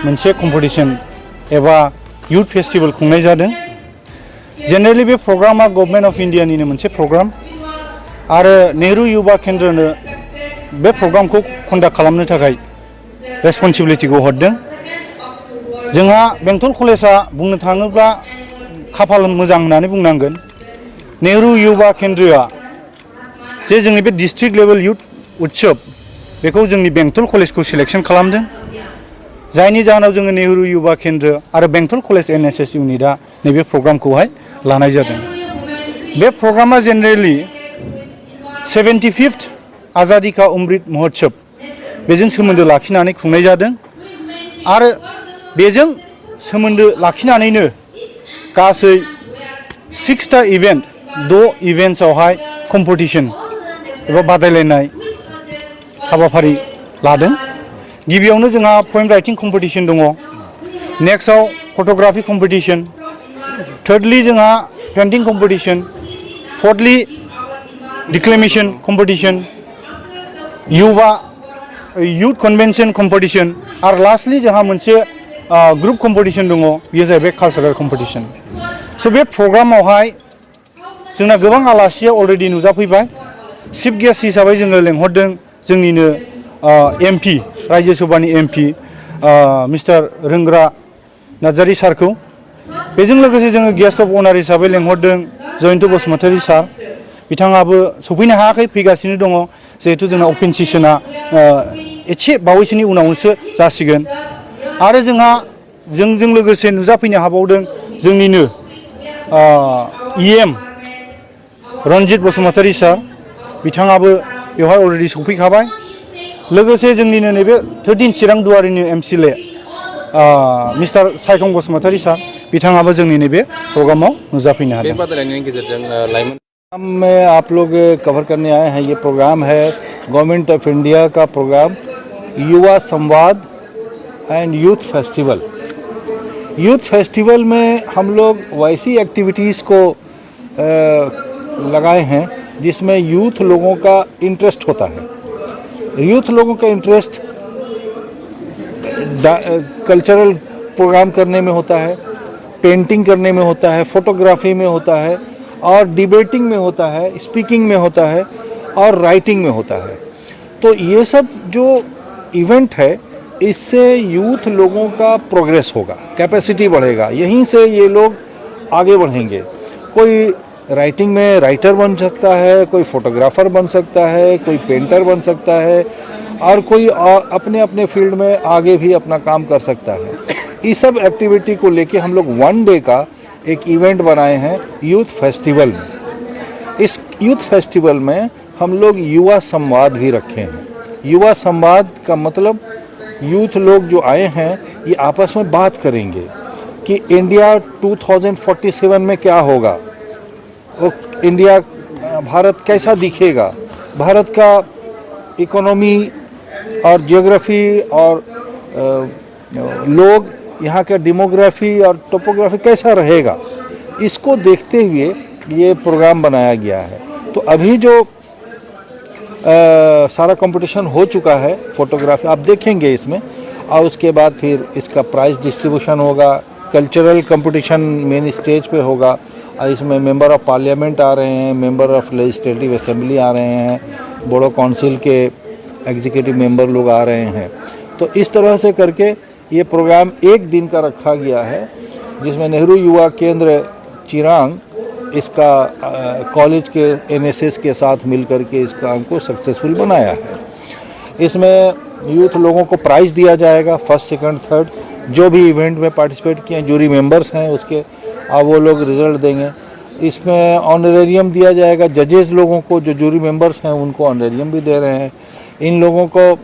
मोनसे कम्पिटिशन एबा youth festival खुंनाय जादों। जेनेरेलि बे प्रग्रामा गभर्नमेन्ट अफ इन्डियानिनो मोनसे प्रग्राम आरो नेहरू युवा केन्द्रनो बे प्रग्रामखौ कन्डाक्ट खालामनो थाखाय रेसपन्सिबिलिटिखौ हरदों। जोंहा बेंटल कलेजा बुंनो थाङोब्ला खाफाल मोजां होननानै बुंनांगोन। नेहरू युवा केन्द्रआ जे जोंनि बे डिस्ट्रिक्ट लेभेल यूथ उत्सव बेखौ जोंनि बेंटल कलेजखौ सिलेक्शन खालामदों, जायनि जाहोनाव जोङो नेहरू युवा केन्द्र आरो बेंटल कलेज NSS इउनिटआ नैबे प्रग्रामखौहाय लानाय जादों। बे प्रग्रामा जेनेरेलि 75th आजादी का अमृत महोत्सव बेजों सोमोन्दो लाखिनानै खुंनाय जादों आरो बेजों सोमोन्दो लाखिनानैनो गासै 6टा इवेंट 6 इवेंट्सआवहाय कम्पिटिशन एबा बादायलायनाय हाबाफारि लादों। गिबियावनो जोंहा पोएम राइटिं कम्पिटिशन दङ, नेक्स्टआव फटोग्राफी कम्पिटिशन, थार्डलि जोंहा painting competition, fourthly declamation competition, youth convention competition आरो लास्टलि जोंहा मोनसे ग्रुप कम्पिटिशन दङ, बेयो जाहैबाय कालचारेल कम्पिटिशन। स' बे प्रग्रामावहाय जोंना गोबां आलासिया अलरेडि नुजाफैबाय। चिफ गेस्ट हिसाबै जोङो लेंहरदों जोंनिनो MP राज्य सभानि MP मिस्टार रोंग्रा नार्जारी सारखौ। बेजों लोगोसे जोङो गेस्ट अफ अनार हिसाबै लेंहरदों जयन्त बसुमतारी सार। बिथाङाबो सफैनो हायाखै, फैगासिनो दङ, जिहेथु जोंना अपेन सेसना एसे बावैसोनि उनावसो जासिगोन। आरो जोंहा जोंजों लोगोसे नुजाफैनो हाबावदों जोंनिनो EM रन्जित बसुमतारी सार, बिथाङाबो बेवहाय अलरेडि सफैखाबाय। लोगोसे जोंनिनो नैबे 13 चिरां दुवारिनि MCLA मिस्टार सायखं बसुमतारी सार, बिथाङाबो जोंनि नैबे प्रग्रामाव नुजाफैनो हादों। बे बादायलायनायनि गेजेरजों लाइमोन में आप लोग कवर करने आए हैं। ये प्रोग्राम है गवर्नमेंट ऑफ इंडिया का प्रोग्राम युवा संवाद and youth festival. Youth festival में हम लोग वैसी एक्टिविटीज़ को लगाए हैं जिसमें यूथ लोगों का इंटरेस्ट होता है। यूथ लोगों का इंटरेस्ट कल्चरल प्रोग्राम करने में होता है, पेंटिंग करने में होता है, फोटोग्राफी में होता है और डिबेटिंग में होता है, स्पीकिंग में होता है और राइटिंग में होता है। तो ये सब जो इवेंट है इससे यूथ लोगों का प्रोग्रेस होगा, कैपेसिटी बढ़ेगा, यहीं से ये लोग आगे बढ़ेंगे। कोई राइटिंग में राइटर बन सकता है, कोई फोटोग्राफर बन सकता है, कोई पेंटर बन सकता है और कोई अपने अपने फील्ड में आगे भी अपना काम कर सकता है। इस सब एक्टिविटी को लेके हम लोग 1 डे का एक इवेंट बनाए हैं यूथ फेस्टिवल में। इस यूथ फेस्टिवल में हम लोग युवा संवाद भी रखे हैं। युवा संवाद का मतलब यूथ लोग जो आए हैं ये आपस में बात करेंगे कि इंडिया 2047 में क्या होगा, इंडिया भारत कैसा दिखेगा, भारत का इकोनॉमी और जियोग्राफी और लोग यहाँ का डेमोग्राफी और टोपोग्राफी कैसा रहेगा, इसको देखते हुए ये प्रोग्राम बनाया गया है। तो अभी जो सारा कंपटीशन हो चुका है फोटोग्राफी आप देखेंगे इसमें, और उसके बाद फिर इसका प्राइज डिस्ट्रीब्यूशन होगा, कल्चरल कंपटीशन मेन स्टेज पे होगा और इसमें मेंबर ऑफ पार्लियामेंट आ रहे हैं, मेंबर ऑफ लेजिस्लेटिव असेंबली आ रहे हैं, बोडो काउंसिल के एग्जीक्यूटिव मेंबर लोग आ रहे हैं। तो इस तरह से करके ये प्रोग्राम 1 दिन का रखा गया है जिसमें नेहरू युवा केंद्र चिरांग इसका कॉलेज के NSS के साथ मिलकर के इस काम को सक्सेसफुल बनाया है। इसमें यूथ लोगों को प्राइज़ दिया जाएगा, फर्स्ट सेकंड थर्ड, जो भी इवेंट में पार्टिसिपेट किए हैं, जूरी मेंबर्स हैं उसके, अब वो लोग रिजल्ट देंगे। इसमें ऑनरेरियम दिया जाएगा जजेस लोगों को, जो जूरी मेंबर्स हैं उनको ऑनरेरियम भी दे रहे हैं। इन लोगों को